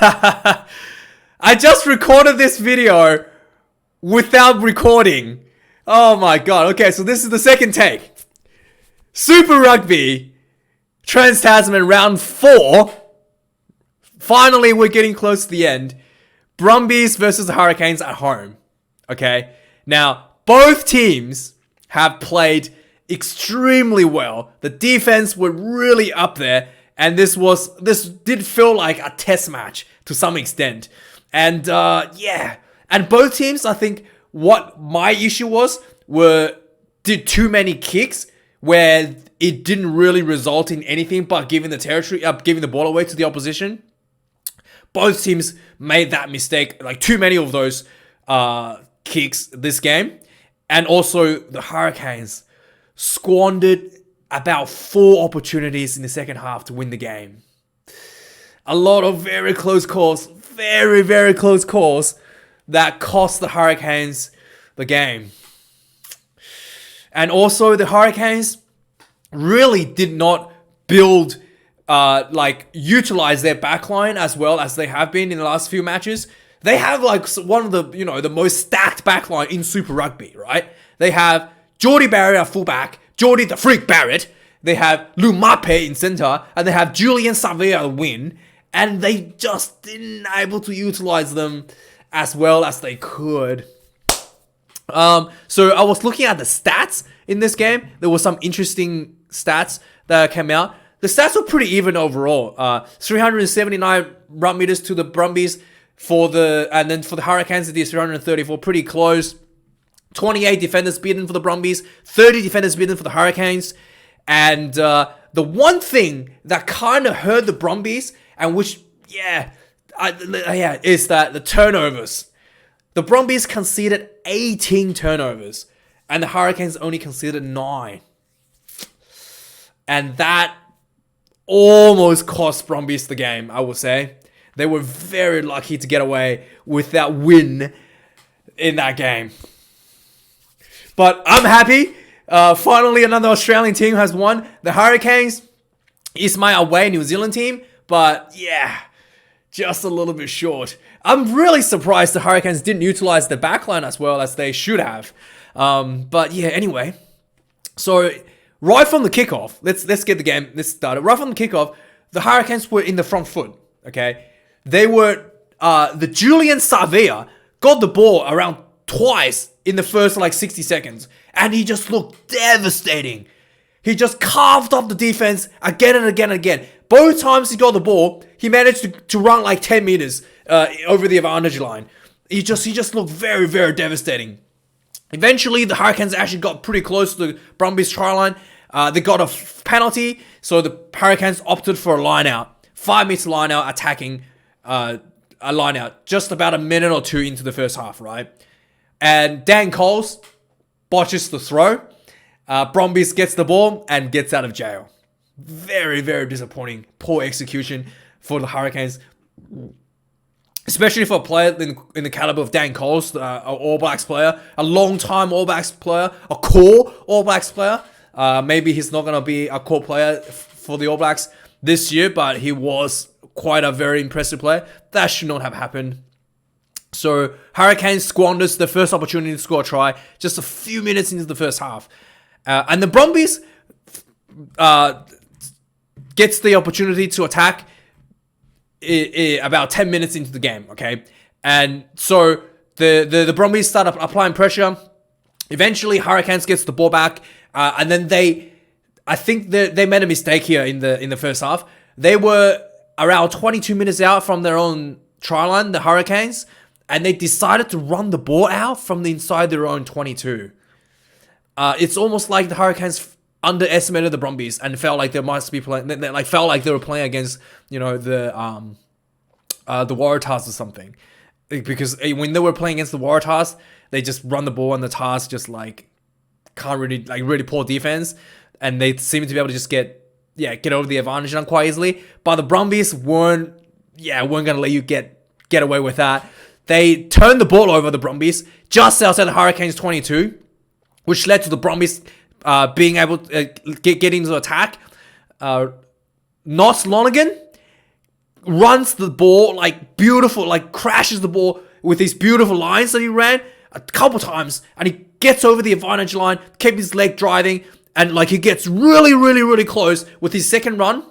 I just recorded this video without recording. Oh my god. Okay, so this is the second take. Super Rugby Trans-Tasman Round 4. Finally, we're getting close to the end. Brumbies versus the Hurricanes at home. Okay? Now, both teams have played extremely well. The defense were really up there. And this did feel like a test match to some extent. And and both teams, I think what my issue did too many kicks where it didn't really result in anything but giving the ball away to the opposition. Both teams made that mistake, like too many of those kicks this game. And also the Hurricanes squandered about 4 opportunities in the second half to win the game. A lot of very close calls, very, very close calls that cost the Hurricanes the game. And also the Hurricanes really did not utilize their backline as well as they have been in the last few matches. They have like one of the most stacked backline in Super Rugby, right? They have Geordie Barrett at fullback, Geordie the Freak Barrett. They have Lumape in center, and they have Julian Savea at wing, and they just didn't able to utilize them as well as they could. So I was looking at the stats in this game. There were some interesting stats that came out. The stats were pretty even overall. 379 run meters to the Brumbies and then for the Hurricanes it is 334, pretty close. 28 defenders beaten for the Brumbies, 30 defenders beaten for the Hurricanes. And the one thing that kind of hurt the Brumbies, and which, is that the turnovers. The Brumbies conceded 18 turnovers, and the Hurricanes only conceded 9. And that almost cost Brumbies the game, I would say. They were very lucky to get away with that win in that game. But I'm happy. Finally, another Australian team has won. The Hurricanes is my away New Zealand team. But yeah, just a little bit short. I'm really surprised the Hurricanes didn't utilize the backline as well as they should have. But yeah, anyway. So right from the kickoff, let's get the game started. Right from the kickoff, the Hurricanes were in the front foot. Okay, they were the Julian Savea got the ball around twice in the first 60 seconds, and he just looked devastating. He just carved up the defense again and again and again. Both times he got the ball, he managed to run 10 meters over the advantage line. He just looked very, very devastating. Eventually, the Hurricanes actually got pretty close to the Brumbies try line. They got a penalty, so the Hurricanes opted for a line out. 5 meter line out, attacking a line out. Just about a minute or two into the first half, right? And Dan Coles botches the throw. Brumbies gets the ball and gets out of jail. Very, very disappointing. Poor execution for the Hurricanes. Especially for a player in the caliber of Dan Coles, an All Blacks player, a long-time All Blacks player, a core All Blacks player. Maybe he's not going to be a core player for the All Blacks this year, but he was quite a very impressive player. That should not have happened. So Hurricanes squanders the first opportunity to score a try just a few minutes into the first half. And the Brumbies gets the opportunity to attack about 10 minutes into the game, okay? And so the Brumbies start applying pressure. Eventually, Hurricanes gets the ball back. And then I think they made a mistake here in the first half. They were around 22 minutes out from their own try line, the Hurricanes, and they decided to run the ball out from the inside their own 22. It's almost like the Hurricanes underestimated the Brumbies and felt like they must be playing. Felt like they were playing against the Waratahs or something, because when they were playing against the Waratahs, they just run the ball and the Tars just can't really poor defense, and they seem to be able to just get over the advantage quite easily. But the Brumbies weren't gonna let you get away with that. They turned the ball over, the Brumbies, just outside the Hurricanes 22, which led to the Brumbies being able to get into attack. Noss Lonergan runs the ball like beautiful, like crashes the ball with these beautiful lines that he ran a couple times, and he gets over the advantage line, kept his leg driving, and like he gets really, really, really close with his second run.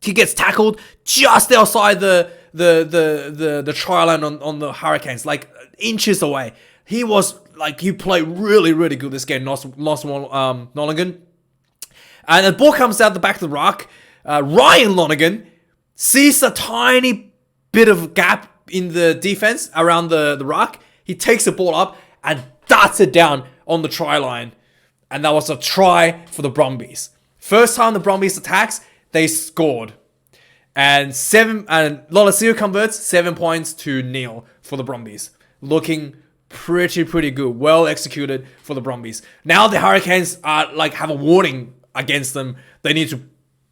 He gets tackled just outside the try line on the Hurricanes, like inches away. He played really, really good this game, Lonergan. And the ball comes out the back of the ruck. Ryan Lonergan sees a tiny bit of gap in the defense around the ruck. He takes the ball up and darts it down on the try line. And that was a try for the Brumbies. First time the Brumbies attacks, they scored. And Lolesio converts 7 points to 0 for the Brumbies. Looking pretty good. Well executed for the Brumbies. Now the Hurricanes are like have a warning against them. They need to,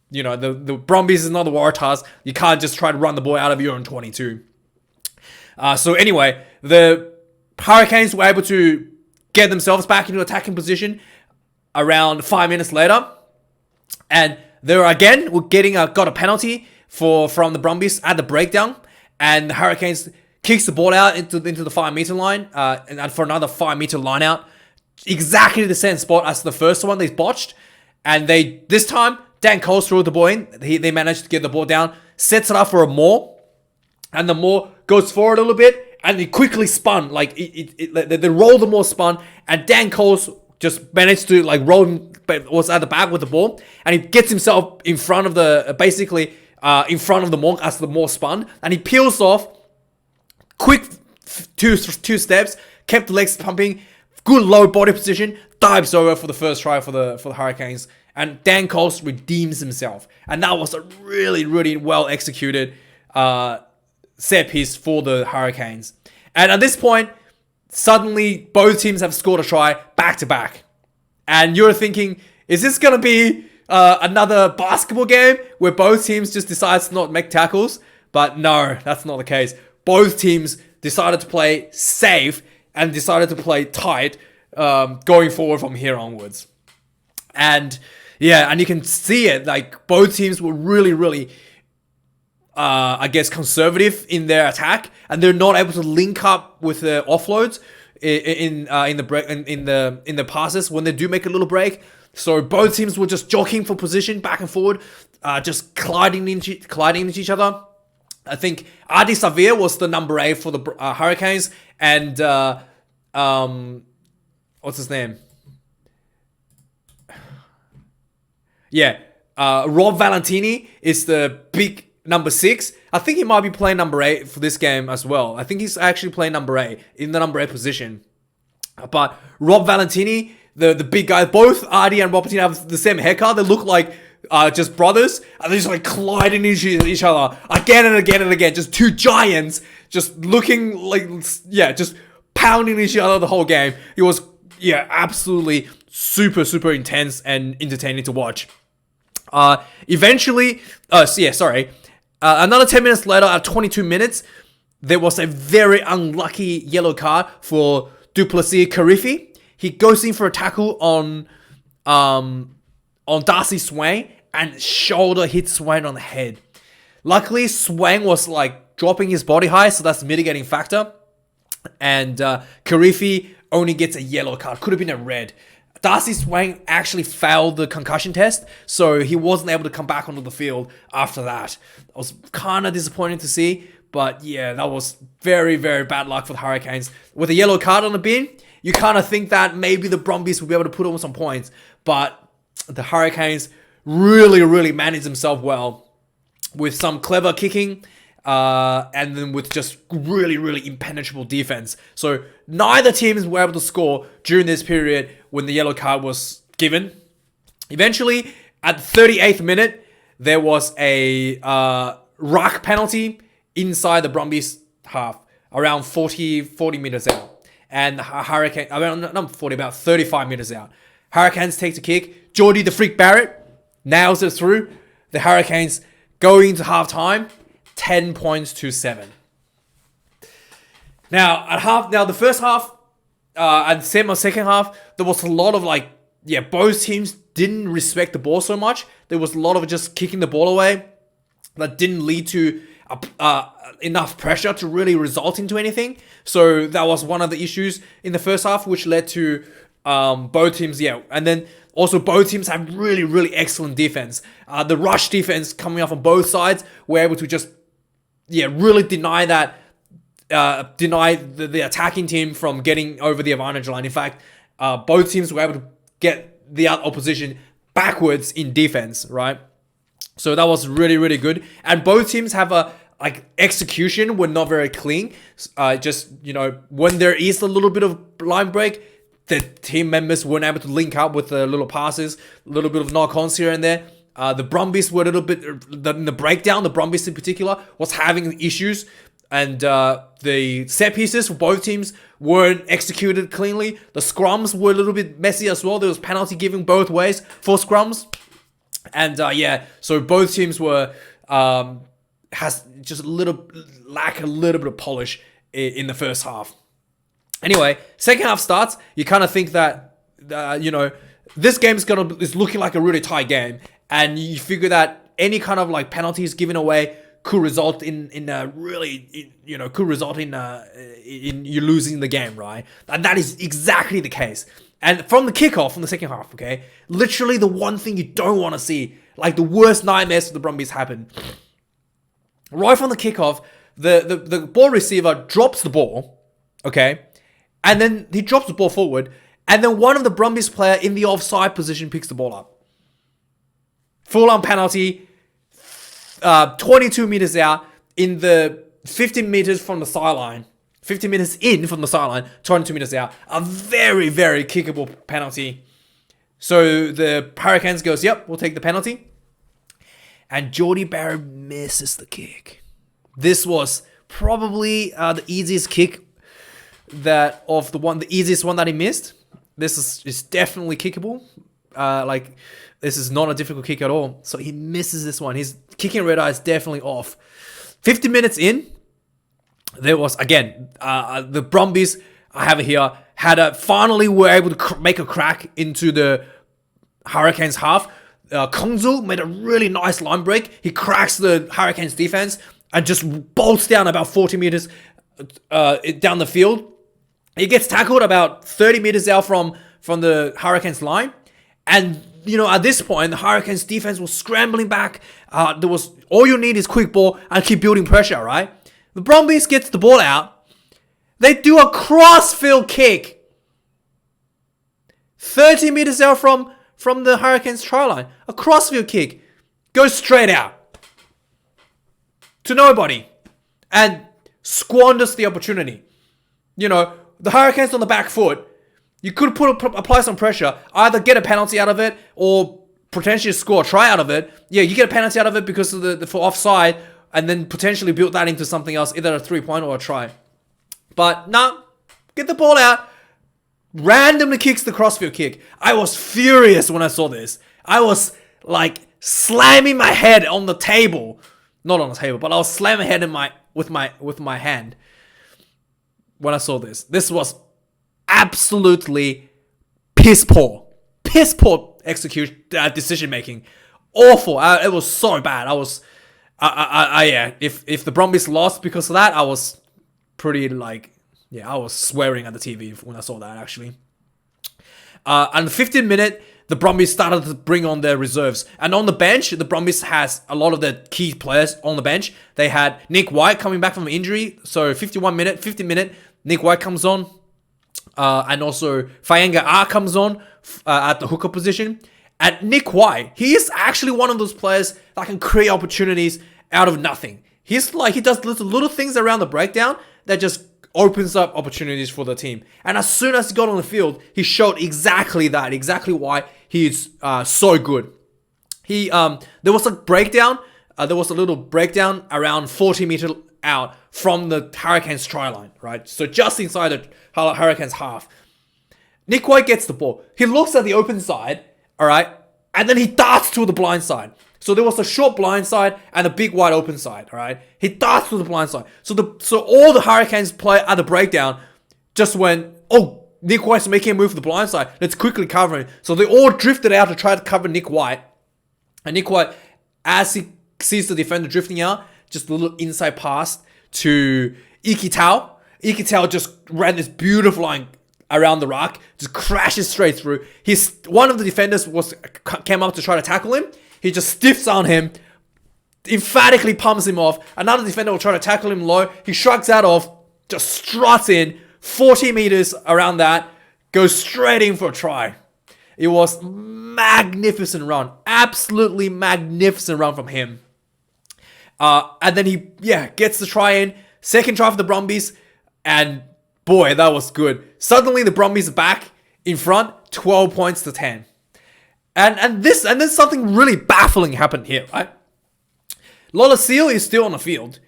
the Brumbies is not the Waratahs. You can't just try to run the ball out of your own 22. So anyway, the Hurricanes were able to get themselves back into attacking position around 5 minutes later. And they were again got a penalty from the Brumbies at the breakdown. And the Hurricanes kicks the ball out into the 5 meter line and for another 5 meter line out. Exactly the same spot as the first one they botched. And this time, Dan Cole threw the ball in. They managed to get the ball down, sets it up for a maul. And the maul goes forward a little bit. And he quickly spun. Like, they rolled the maul spun. And Dan Cole just managed to roll, was at the back with the ball. And he gets himself in front of in front of the maul as the maul spun. And he peels off. Quick two steps. Kept the legs pumping. Good low body position. Dives over for the first try for the Hurricanes. And Dan Coles redeems himself. And that was a really, really well executed set piece for the Hurricanes. And at this point, suddenly both teams have scored a try back to back. And you're thinking, is this going to be another basketball game where both teams just decide to not make tackles? But no, that's not the case. Both teams decided to play safe and decided to play tight going forward from here onwards. And yeah, and you can see it. Like, both teams were really, really, conservative in their attack, and they're not able to link up with the offloads in the passes when they do make a little break. So both teams were just jockeying for position back and forward, just colliding into each other. I think Adi Savir was the number 8 for the Hurricanes, and what's his name? Yeah, Rob Valentini is the big number 6. I think he might be playing number 8 for this game as well. I think he's actually playing number 8 in the number 8 position. But Rob Valentini, the big guy, both Adi and Rob Valentini have the same haircut. They look like just brothers, and they're just colliding into each other again and again and again. Just two giants, just looking just pounding each other the whole game. It was absolutely super, super intense and entertaining to watch. Eventually, another 10 minutes later, at 22 minutes, there was a very unlucky yellow card for Duplessis Karifi. He goes in for a tackle on Darcy Swain, and shoulder hit Swain on the head. Luckily, Swain was dropping his body high, so that's a mitigating factor. And Karifi only gets a yellow card. Could have been a red. Darcy Swain actually failed the concussion test, so he wasn't able to come back onto the field after that. It was kind of disappointing to see, but yeah, that was very, very bad luck for the Hurricanes. With a yellow card on the bin, you kind of think that maybe the Brumbies will be able to put on some points, but the Hurricanes really, really managed themselves well with some clever kicking, and then with just really, really impenetrable defense. So neither teams were able to score during this period when the yellow card was given. Eventually, at the 38th minute, there was a ruck penalty inside the Brumbies half, around 40 meters out. And the Hurricane, not 40, about 35 meters out. Hurricanes take the kick. Geordie the Freak Barrett nails it through. The Hurricanes go into halftime, 10 points to 7. Now, the first half and same second half, there was a lot of both teams didn't respect the ball so much. There was a lot of just kicking the ball away. that didn't lead to enough pressure to really result into anything. So that was one of the issues in the first half, which led to both teams, and then also both teams have really, really excellent defense. The rush defense coming off on both sides were able to just, really deny the attacking team from getting over the advantage line. In fact, both teams were able to get the opposition backwards in defense, right? So that was really, really good. And both teams have execution were not very clean. Just, when there is a little bit of line break, the team members weren't able to link up with the little passes, a little bit of knock-ons here and there. The Brumbies were a little bit, in the breakdown, the Brumbies in particular was having issues. And the set pieces for both teams weren't executed cleanly. The scrums were a little bit messy as well. There was penalty giving both ways for scrums. And so both teams were has just lack a little bit of polish in the first half. Anyway, second half starts. You kind of think that this game is looking like a really tight game, and you figure that any kind of penalties given away could result in you losing the game, right? And that is exactly the case. And from the kickoff, from the second half, okay, literally the one thing you don't want to see, the worst nightmares for the Brumbies happen. Right from the kickoff, the ball receiver drops the ball, okay, and then he drops the ball forward, and then one of the Brumbies player in the offside position picks the ball up. Full-on penalty, 22 meters out in the 15 meters from the sideline. 15 meters in from the sideline, 22 meters out. A very, very kickable penalty. So the Hurricanes goes, yep, we'll take the penalty. And Jordie Barrett misses the kick. This was probably the easiest kick the easiest one that he missed. This is definitely kickable. This is not a difficult kick at all. So he misses this one. His kicking radar is definitely off. 50 minutes in, there was, again, the Brumbies, I have it here, finally were able to make a crack into the Hurricanes half. Kongzu made a really nice line break. He cracks the Hurricanes defense and just bolts down about 40 meters down the field. He gets tackled about 30 meters out from the Hurricanes line. And, at this point, the Hurricanes defense was scrambling back. All you need is quick ball and keep building pressure, right? The Brumbies gets the ball out. They do a crossfield kick. 30 meters out from the Hurricanes try line. A crossfield kick. Goes straight out. To nobody. And squanders the opportunity. The Hurricanes on the back foot. You could apply some pressure. Either get a penalty out of it or potentially score a try out of it. Yeah, you get a penalty out of it because of for offside. And then potentially build that into something else, either a 3-point or a try. But nah, get the ball out. Randomly kicks the crossfield kick. I was furious when I saw this. I was slamming my head on the table. Not on the table, but I was slamming my head with my hand when I saw this. This was absolutely piss poor. Piss poor execution, decision making. Awful. It was so bad. If the Brumbies lost because of that, I was pretty I was swearing at the TV when I saw that, actually. And the 15th minute, the Brumbies started to bring on their reserves. And on the bench, the Brumbies has a lot of the key players on the bench. They had Nick White coming back from injury. So 50 minute, Nick White comes on. And also Faenga comes on at the hooker position. And Nick White, he is actually one of those players that can create opportunities out of nothing. He does little things around the breakdown that just opens up opportunities for the team. And as soon as he got on the field, he showed exactly why he's so good. There was a breakdown. There was a little breakdown around 40 meters out from the Hurricanes try line, right? So just inside the Hurricanes half. Nick White gets the ball. He looks at the open side, all right, and then he darts to the blind side. So there was a short blind side and a big wide open side, all right? He darts to the blind side. So all the Hurricanes play at the breakdown just went, oh, Nick White's making a move for the blind side. Let's quickly cover him. So they all drifted out to try to cover Nick White. And Nick White, as he sees the defender drifting out, just a little inside pass to Ikitao. Ikitao just ran this beautiful line around the ruck, just crashes straight through. One of the defenders came up to try to tackle him. He just stiffs on him, emphatically pumps him off. Another defender will try to tackle him low. He shrugs that off, just struts in 40 meters around that, goes straight in for a try. It was magnificent run, absolutely magnificent run from him. And then he gets the try in, second try for the Brumbies, and boy, that was good. Suddenly the Brumbies are back in front, 12 points to 10. And then something really baffling happened here, right? Lola Seal is still on the field,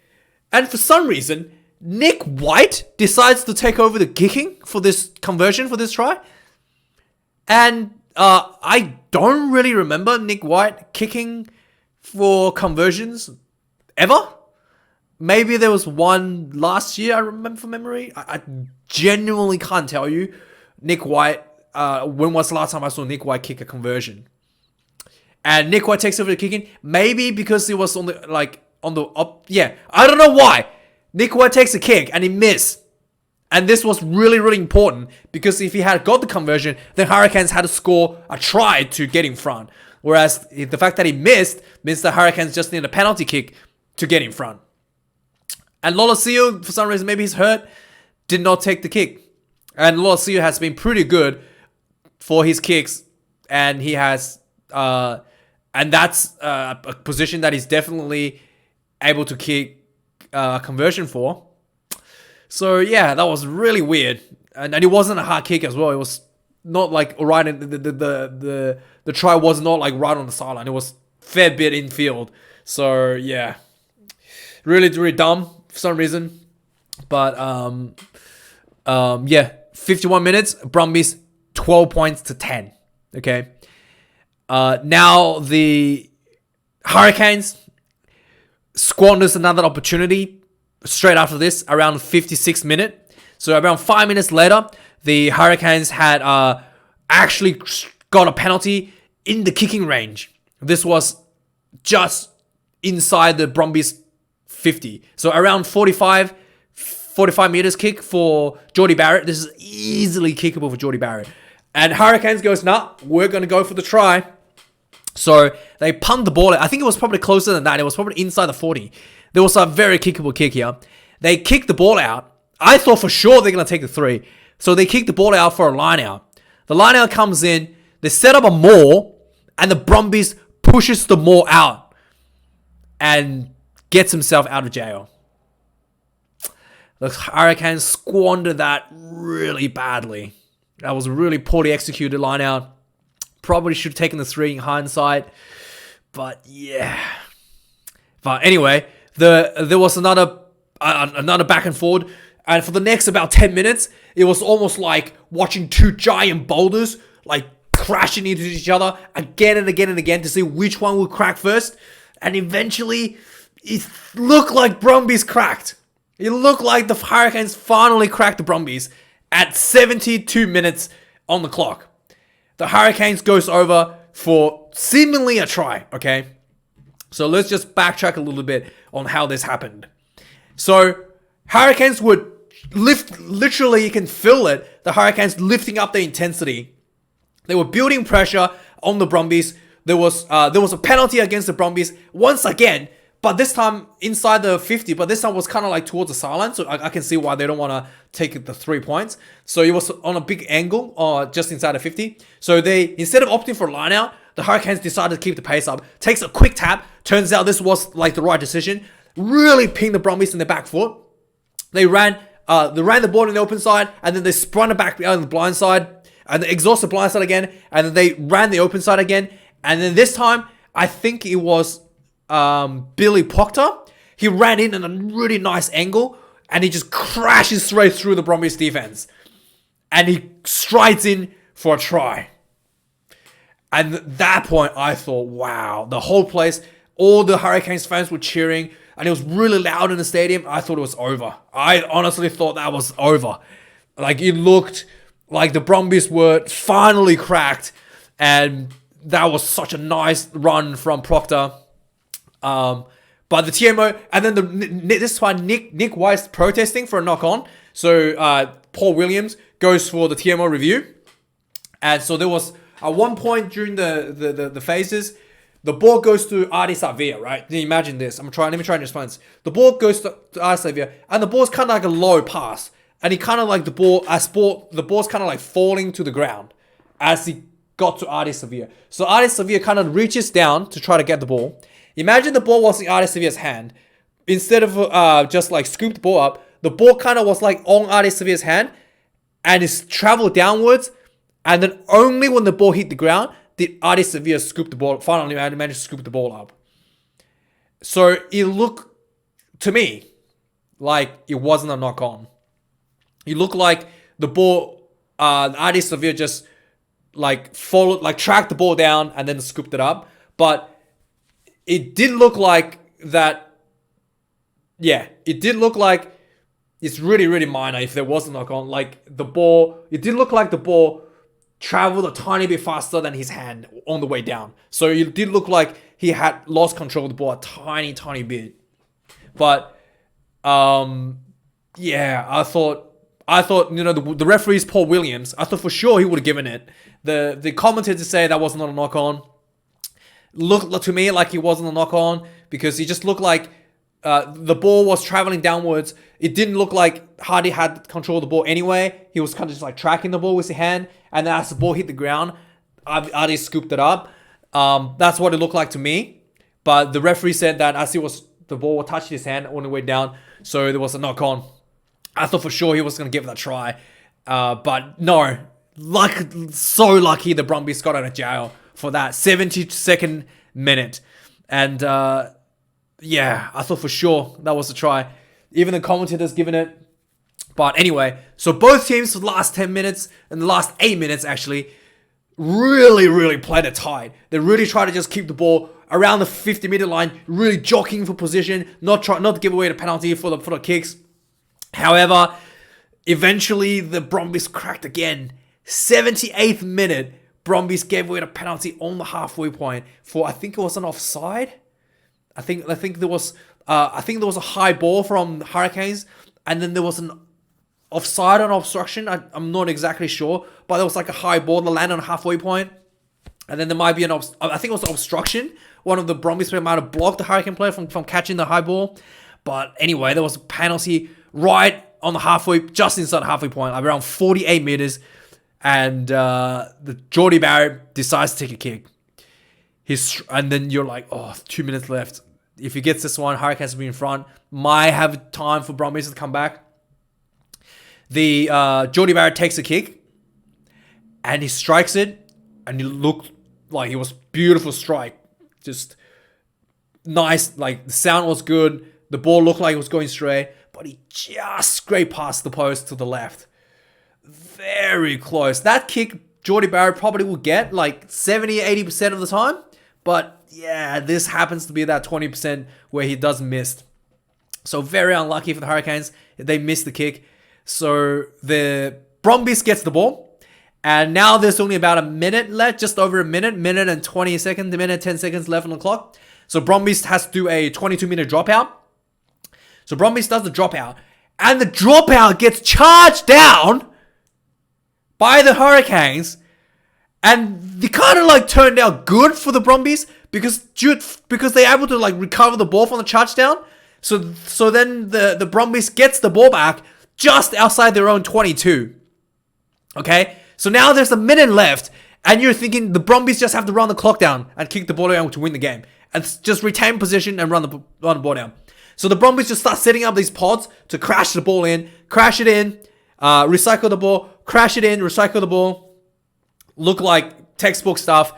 and for some reason, Nick White decides to take over the kicking for this conversion for this try. And I don't really remember Nick White kicking for conversions ever. Maybe there was one last year, I remember from memory. I genuinely can't tell you. Nick White, when was the last time I saw Nick White kick a conversion? And Nick White takes over the kicking. Maybe because it was I don't know why. Nick White takes a kick and he missed. And this was really, really important because if he had got the conversion, then Hurricanes had to score a try to get in front. Whereas the fact that he missed means the Hurricanes just need a penalty kick to get in front. And Lolosio, for some reason, maybe he's hurt, did not take the kick. And Lolosio has been pretty good for his kicks. And he has, and that's a position that he's definitely able to kick a conversion for. So yeah, that was really weird, and it wasn't a hard kick as well. It was not like right in the try was not like right on the sideline. It was fair bit in field. So yeah, really really dumb for some reason. But 51 minutes, Brumbies 12 points to 10. Okay, now the Hurricanes squanders another opportunity. Straight after this, around 56th minute. So around 5 minutes later, the Hurricanes had actually got a penalty in the kicking range. This was just inside the Brumbies 50. So around 45 meters kick for Jordie Barrett. This is easily kickable for Jordie Barrett. And Hurricanes goes, nah, we're going to go for the try. So they punt the ball. I think it was probably closer than that. It was probably inside the 40. There was a very kickable kick here. They kicked the ball out. I thought for sure they're going to take the 3. So they kicked the ball out for a line out. The line out comes in. They set up a maul. And the Brumbies pushes the maul out. And gets himself out of jail. The Hurricanes squandered that really badly. That was a really poorly executed line out. Probably should have taken the 3 in hindsight. But yeah. But anyway, there was another back and forward, and for the next about 10 minutes, it was almost like watching two giant boulders like crashing into each other again and again and again to see which one would crack first. And eventually, it looked like Brumbies cracked. It looked like the Hurricanes finally cracked the Brumbies at 72 minutes on the clock. The Hurricanes goes over for seemingly a try, okay? So let's just backtrack a little bit on how this happened. So Hurricanes would lift, literally you can feel it, the Hurricanes lifting up their intensity. They were building pressure on the Brumbies. There was a penalty against the Brumbies once again, but this time inside the 50, but this time was kind of like towards the sideline, so I can see why they don't want to take the 3 points. So it was on a big angle, just inside the 50. So they, instead of opting for a line out, the Hurricanes decided to keep the pace up. Takes a quick tap. Turns out this was like the right decision. Really pinged the Brumbies in the back foot. They ran the ball in the open side, and then they spun it back on the blind side, and they exhausted the blind side again, and then they ran the open side again. And then this time, I think it was Billy Proctor. He ran in a really nice angle, and he just crashes straight through the Brumbies defense. And he strides in for a try. And at that point, I thought, wow, the whole place, all the Hurricanes fans were cheering, and it was really loud in the stadium. I thought it was over. I honestly thought that was over. Like, it looked like the Brumbies were finally cracked, and that was such a nice run from Proctor. But the TMO, and then this time Nick White's protesting for a knock on. So Paul Williams goes for the TMO review. And so there was at one point during the phases, the ball goes to Adi Savia, right? Imagine this. Let me try and explain this. The ball goes to Adi Savia, and the ball's kind of like a low pass. And he kind of like the ball's kind of like falling to the ground as he got to Adi Savia. So Adi Savia kind of reaches down to try to get the ball. Imagine the ball was in Adi Savia's hand. Instead of just like scoop the ball up, the ball kind of was like on Adi Savia's hand and it's traveled downwards. And then only when the ball hit the ground did Adi Savia scoop the ball. Finally, managed to scoop the ball up. So it looked to me like it wasn't a knock on. It looked like the ball, Adi Savia just like tracked the ball down and then scooped it up. But it did look like that. Yeah, it did look like it's really, really minor if there was a knock on. Like the ball, it did look like the ball traveled a tiny bit faster than his hand on the way down. So it did look like he had lost control of the ball a tiny, tiny bit. But yeah, I thought the referee's Paul Williams. I thought for sure he would have given it. The commentators say that was not a knock on. Looked to me like it wasn't a knock on because he just looked like the ball was traveling downwards. It didn't look like Hardy had control of the ball anyway. He was kind of just like tracking the ball with his hand. And then as the ball hit the ground, Hardy scooped it up. That's what it looked like to me. But the referee said that as the ball touched his hand on the way down, so there was a knock on. I thought for sure he was going to give it a try. But no. So lucky the Brumbies got out of jail for that 72nd minute. And yeah, I thought for sure that was a try. Even the commentators giving it. But anyway, so both teams for the last 10 minutes and the last 8 minutes actually really, really played it tight. They really tried to just keep the ball around the 50-meter line, really jockeying for position, not to give away the penalty for the kicks. However, eventually the Brumbies cracked again. 78th minute, Brumbies gave away the penalty on the halfway point for, I think it was an offside. I think there was a high ball from Hurricanes, and then there was an offside on obstruction. I'm not exactly sure, but there was like a high ball that landed on a halfway point, and then there might be I think it was an obstruction. One of the Brumbies players might have blocked the Hurricane player from catching the high ball. But anyway, there was a penalty right on the halfway, just inside the halfway point, like around 48 meters. And the Geordie Barrett decides to take a kick. And then you're like, 2 minutes left. If he gets this one, Hurricanes will be in front. Might have time for Brumbies to come back. The Geordie Barrett takes a kick. And he strikes it. And it looked like it was beautiful strike. Just nice. Like the sound was good. The ball looked like it was going straight. But he just scraped past the post to the left. Very close. That kick, Geordie Barrett probably will get like 70-80% of the time. But yeah, this happens to be that 20% where he does miss. So very unlucky for the Hurricanes. They missed the kick. So the Brumbies gets the ball. And now there's only about a minute left. Just over a minute and 20 seconds. Minute 10 seconds left on the clock. So Brumbies has to do a 22-minute dropout. So Brumbies does the dropout. And the dropout gets charged down by the Hurricanes, and they kind of like turned out good for the Brumbies because they're able to like recover the ball from the charge down. So then the Brumbies gets the ball back just outside their own 22. Okay, so now there's a minute left, and you're thinking the Brumbies just have to run the clock down and kick the ball down to win the game, and just retain position and run the ball down. So the Brumbies just start setting up these pods to crash the ball in, crash it in, recycle the ball. Crash it in, recycle the ball. Look like textbook stuff.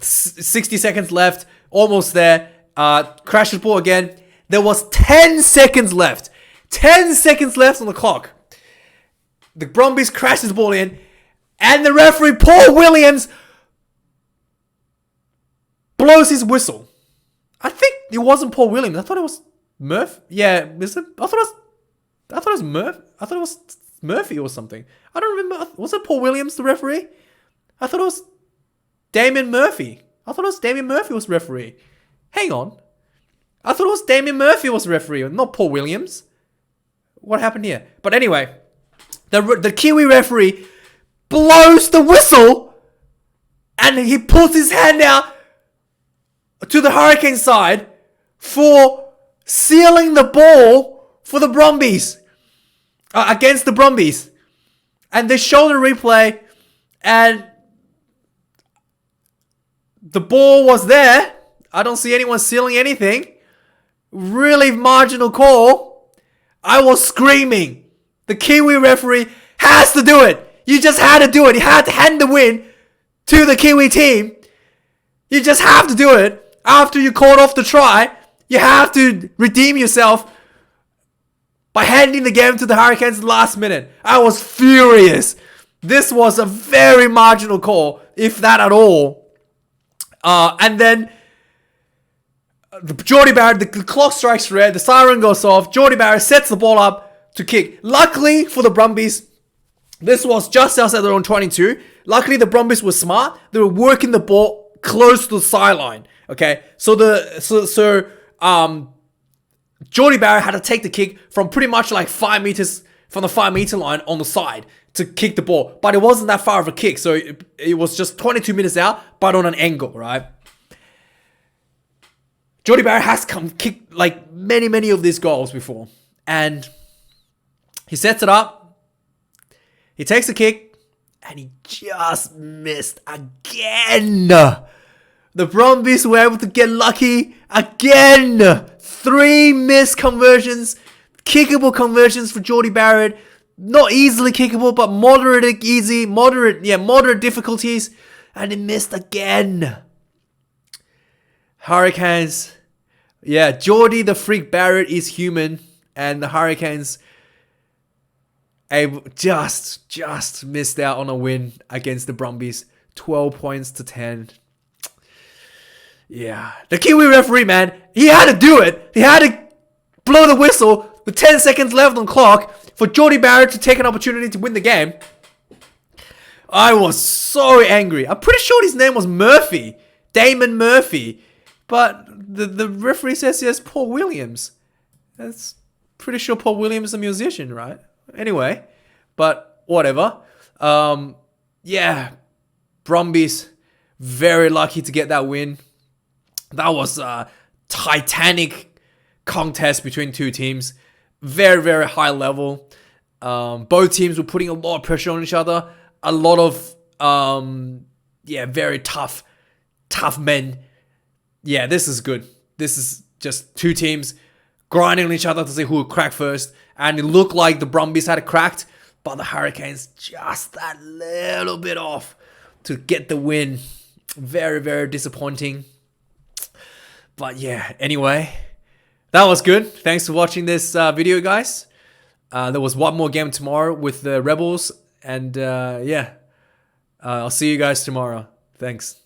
60 seconds left. Almost there. Crash the ball again. There was 10 seconds left. 10 seconds left on the clock. The Brumbies crashes the ball in. And the referee, Paul Williams, blows his whistle. I think it wasn't Paul Williams. I thought it was Murph. Yeah, is it? I thought it was Murph. I thought it was Murphy or something. I don't remember. Was it Paul Williams, the referee? I thought it was Damien Murphy. I thought it was Damien Murphy was referee. Hang on. I thought it was Damien Murphy was referee, not Paul Williams. What happened here? But anyway, the Kiwi referee blows the whistle and he puts his hand out to the Hurricane side for sealing the ball for the Brumbies. Against the Brumbies. And they show the replay and the ball was there. I don't see anyone sealing anything. Really marginal call. I was screaming. The Kiwi referee has to do it. You just had to do it. You had to hand the win to the Kiwi team. You just have to do it. After you called off the try, you have to redeem yourself by handing the game to the Hurricanes last minute. I was furious. This was a very marginal call, if that at all. And then Jordie Barrett, the clock strikes red, the siren goes off. Jordie Barrett sets the ball up to kick. Luckily for the Brumbies, this was just outside their own 22. Luckily the Brumbies were smart. They were working the ball close to the sideline. Okay, so Jordie Barrett had to take the kick from pretty much like 5 meters from the 5 meter line on the side to kick the ball. But it wasn't that far of a kick. So it was just 22 meters out, but on an angle, right? Jordie Barrett has kicked like many of these goals before. And he sets it up. He takes the kick. And he just missed again. The Brumbies were able to get lucky again. 3 missed conversions. Kickable conversions for Jordie Barrett. Not easily kickable, but moderate difficulties. And he missed again. Hurricanes. Yeah, Jordie the Freak Barrett is human. And the Hurricanes just missed out on a win against the Brumbies. 12 points to 10. Yeah. The Kiwi referee, man, he had to do it. He had to blow the whistle with 10 seconds left on clock for Jordie Barrett to take an opportunity to win the game. I was so angry. I'm pretty sure his name was Murphy. Damon Murphy. But the referee says he has Paul Williams. That's pretty sure Paul Williams is a musician, right? Anyway, but whatever. Yeah. Brumbies, very lucky to get that win. That was a titanic contest between two teams. Very high level. Both teams were putting a lot of pressure on each other. A lot of, very tough men. Yeah, this is good. This is just two teams grinding on each other to see who would crack first. And it looked like the Brumbies had it cracked, but the Hurricanes just that little bit off to get the win. Very disappointing. But yeah, anyway, that was good. Thanks for watching this video, guys. There was one more game tomorrow with the Rebels. And I'll see you guys tomorrow. Thanks.